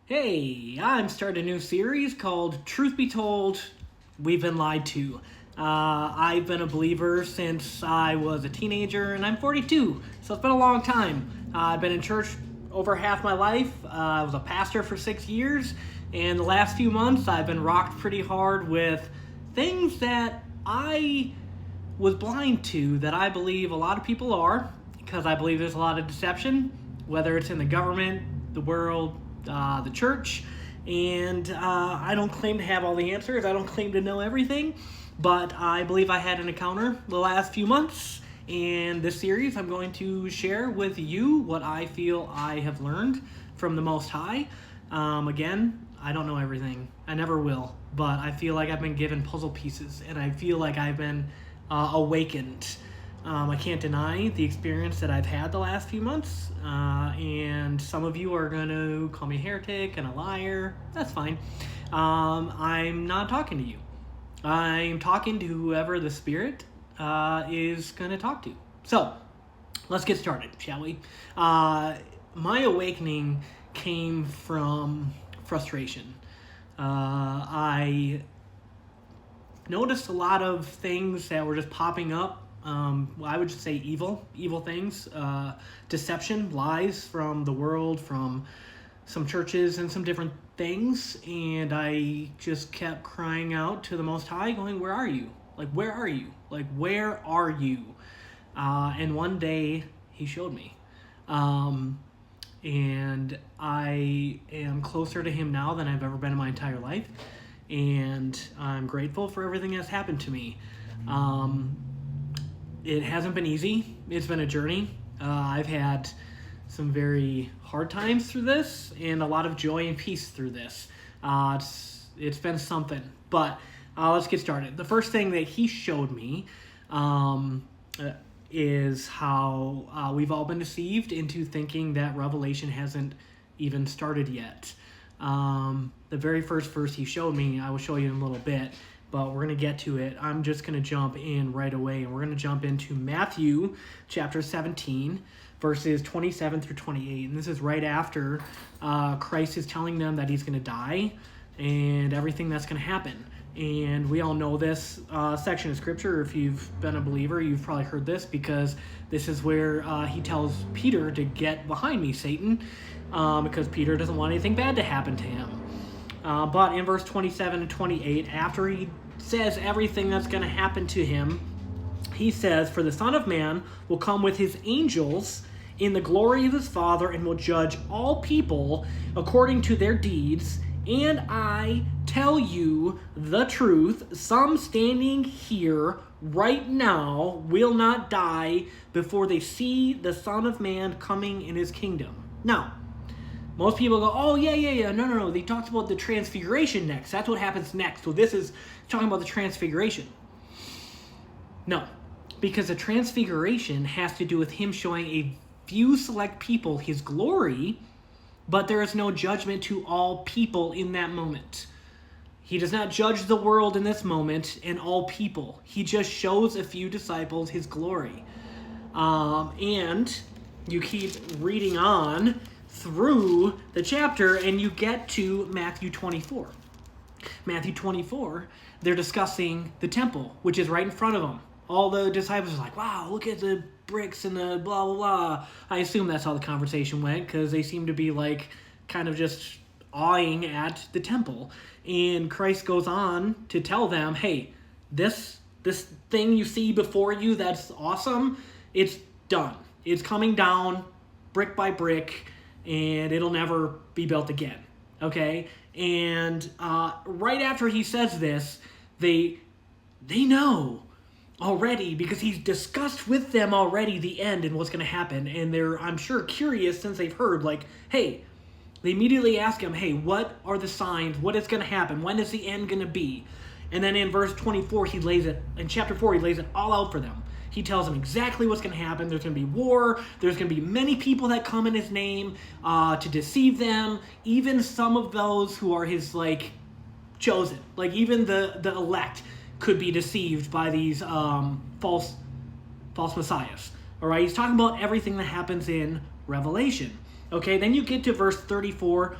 Hey, I'm starting a new series called Truth Be Told, We've Been Lied To. I've been a believer since I was a teenager, and I'm 42, so it's been a long time. I've been in church over half my life. I was a pastor for 6 years, and the last few months I've been rocked pretty hard with things that I was blind to that I believe a lot of people are, because I believe there's a lot of deception, whether it's in the government, the world, the church, and I don't claim to have all the answers. I don't claim to know everything, but I believe I had an encounter the last few months, and this series I'm going to share with you what I feel I have learned from the Most High. Again, I don't know everything. I never will, but I feel like I've been given puzzle pieces, and I feel like I've been awakened. I can't deny the experience that I've had the last few months, and some of you are going to call me a heretic and a liar. That's fine. I'm not talking to you. I'm talking to whoever the Spirit is going to talk to. So, let's get started, shall we? My awakening came from frustration. I noticed a lot of things that were just popping up. I would just say evil things, deception, lies from the world, from some churches and some different things. And I just kept crying out to the Most High, going, where are you? Like, where are you? Like, where are you? And one day he showed me. And I am closer to him now than I've ever been in my entire life. And I'm grateful for everything that's happened to me. It hasn't been easy. It's been a journey. I've had some very hard times through this and a lot of joy and peace through this. It's been something. But let's get started. The first thing that he showed me is how we've all been deceived into thinking that Revelation hasn't even started yet. The very first verse he showed me, I will show you in a little bit, but we're going to get to it. I'm just going to jump in right away, and we're going to jump into Matthew chapter 17, verses 27 through 28. And this is right after Christ is telling them that he's going to die and everything that's going to happen. And we all know this section of scripture. If you've been a believer, you've probably heard this, because this is where he tells Peter to get behind me, Satan, because Peter doesn't want anything bad to happen to him. But in verse 27 and 28, after he says everything that's going to happen to him, he says, "For the Son of Man will come with his angels in the glory of his Father, and will judge all people according to their deeds. And I tell you the truth, some standing here right now will not die before they see the Son of Man coming in his kingdom." Now, most people go, oh, yeah. No. They talked about the transfiguration next. That's what happens next. So this is talking about the transfiguration. No, because the transfiguration has to do with him showing a few select people his glory, but there is no judgment to all people in that moment. He does not judge the world in this moment and all people. He just shows a few disciples his glory. And you keep reading on through the chapter, and you get to Matthew 24. Matthew 24, they're discussing the temple, which is right in front of them. All the disciples are like, wow, look at the bricks and the blah, blah, blah. I assume that's how the conversation went, because they seem to be like kind of just awing at the temple. And Christ goes on to tell them, hey, this thing you see before you that's awesome, it's done. It's coming down brick by brick, and it'll never be built again, okay? And right after he says this, they know already, because he's discussed with them already the end and what's going to happen, and they're, I'm sure, curious since they've heard, like, hey, they immediately ask him, hey, what are the signs? What is going to happen? When is the end going to be? And then in verse 24, in chapter 4, he lays it all out for them. He tells them exactly what's going to happen. There's going to be war. There's going to be many people that come in his name to deceive them. Even some of those who are his, chosen. Like, even the elect could be deceived by these false messiahs. All right? He's talking about everything that happens in Revelation. Okay? Then you get to verse 34,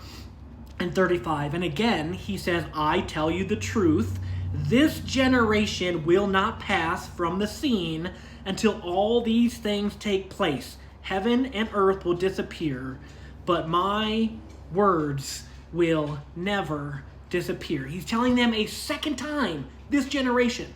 and 35. And again, he says, I tell you the truth, this generation will not pass from the scene until all these things take place. Heaven and earth will disappear, but my words will never disappear. He's telling them a second time, this generation.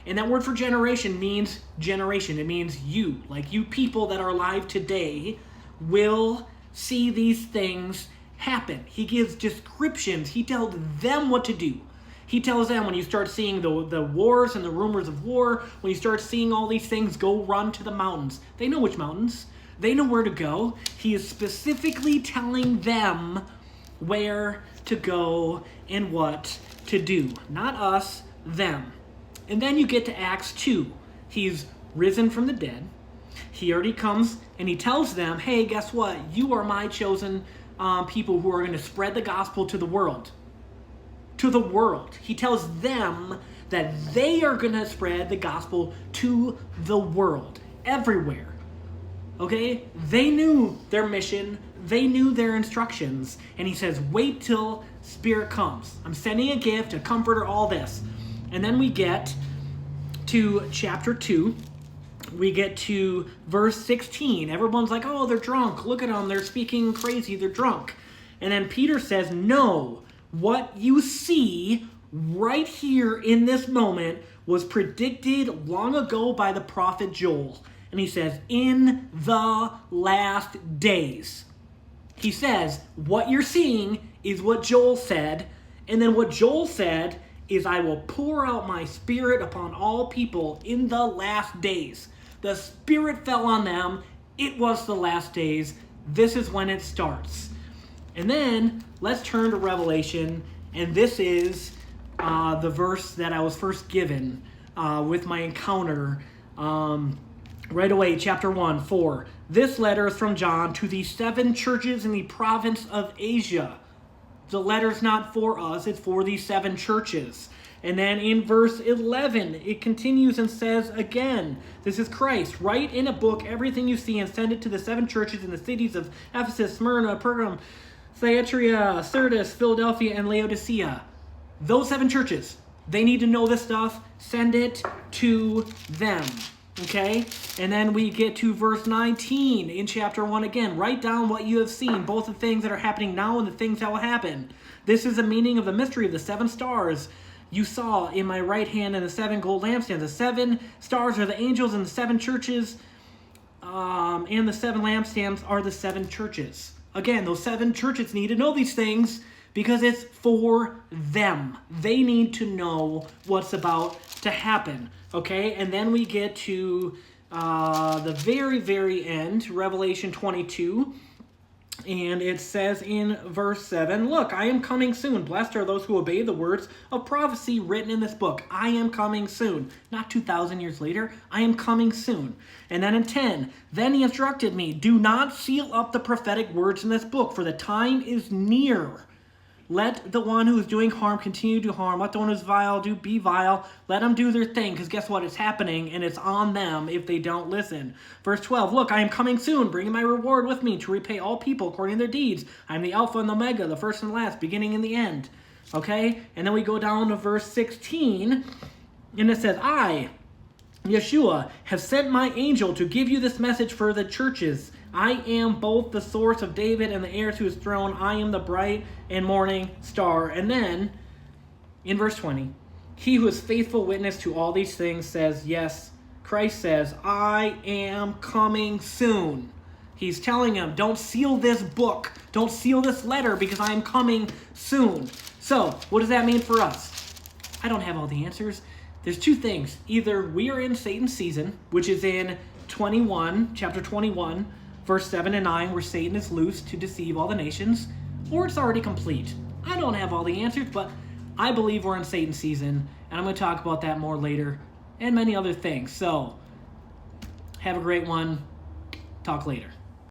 And that word for generation means generation. It means you, like you people that are alive today, will see these things happen. He gives descriptions. He tells them what to do. He tells them when you start seeing the wars and the rumors of war, when you start seeing all these things, go run to the mountains. They know which mountains. They know where to go. He is specifically telling them where to go and what to do. Not us, them. And then you get to Acts 2. He's risen from the dead. He already comes and he tells them, hey, guess what? You are my chosen people who are going to spread the gospel to the world. To the world. He tells them that they are going to spread the gospel to the world. Everywhere. Okay? They knew their mission. They knew their instructions. And he says, wait till Spirit comes. I'm sending a gift, a comforter, all this. And then we get to chapter 2. We get to verse 16. Everyone's like, oh, they're drunk. Look at them. They're speaking crazy. They're drunk. And then Peter says, no, what you see right here in this moment was predicted long ago by the prophet Joel. And he says, in the last days. He says, what you're seeing is what Joel said. And then what Joel said is, I will pour out my Spirit upon all people in the last days. The Spirit fell on them. It was the last days. This is when it starts. And then let's turn to Revelation. And this is the verse that I was first given with my encounter right away. Chapter 1, 4. This letter is from John to the 7 churches in the province of Asia. The letter's not for us, it's for these 7 churches. And then in verse 11, it continues and says again, this is Christ, write in a book everything you see and send it to the 7 churches in the cities of Ephesus, Smyrna, Pergamum, Thyatira, Sardis, Philadelphia, and Laodicea. Those 7 churches, they need to know this stuff. Send it to them. Okay? And then we get to verse 19 in chapter 1 again. Write down what you have seen, both the things that are happening now and the things that will happen. This is the meaning of the mystery of the 7 stars you saw in my right hand and the 7 gold lampstands. The 7 stars are the angels, and the 7 churches and the 7 lampstands are the 7 churches. Again, those 7 churches need to know these things because it's for them. They need to know what's about to happen. Okay, and then we get to the very, very end, Revelation 22. And it says in verse 7, look, I am coming soon. Blessed are those who obey the words of prophecy written in this book. I am coming soon. Not 2,000 years later. I am coming soon. And then in 10, then he instructed me, do not seal up the prophetic words in this book, for the time is near. Let the one who is doing harm continue to harm. Let the one who is vile be vile. Let them do their thing, because guess what? It's happening, and it's on them if they don't listen. Verse 12, look, I am coming soon, bringing my reward with me to repay all people according to their deeds. I am the Alpha and the Omega, the first and the last, beginning and the end. Okay? And then we go down to verse 16, and it says, I, Yeshua, have sent my angel to give you this message for the churches. I am both the source of David and the heir to his throne. I am the bright and morning star. And then, in verse 20, he who is faithful witness to all these things says, yes, Christ says, I am coming soon. He's telling him, don't seal this book. Don't seal this letter because I am coming soon. So, what does that mean for us? I don't have all the answers. There's 2 things. Either we are in Satan's season, which is in chapter 21, verse 7 and 9, where Satan is loose to deceive all the nations, or it's already complete. I don't have all the answers, but I believe we're in Satan's season, and I'm going to talk about that more later, and many other things. So, have a great one. Talk later.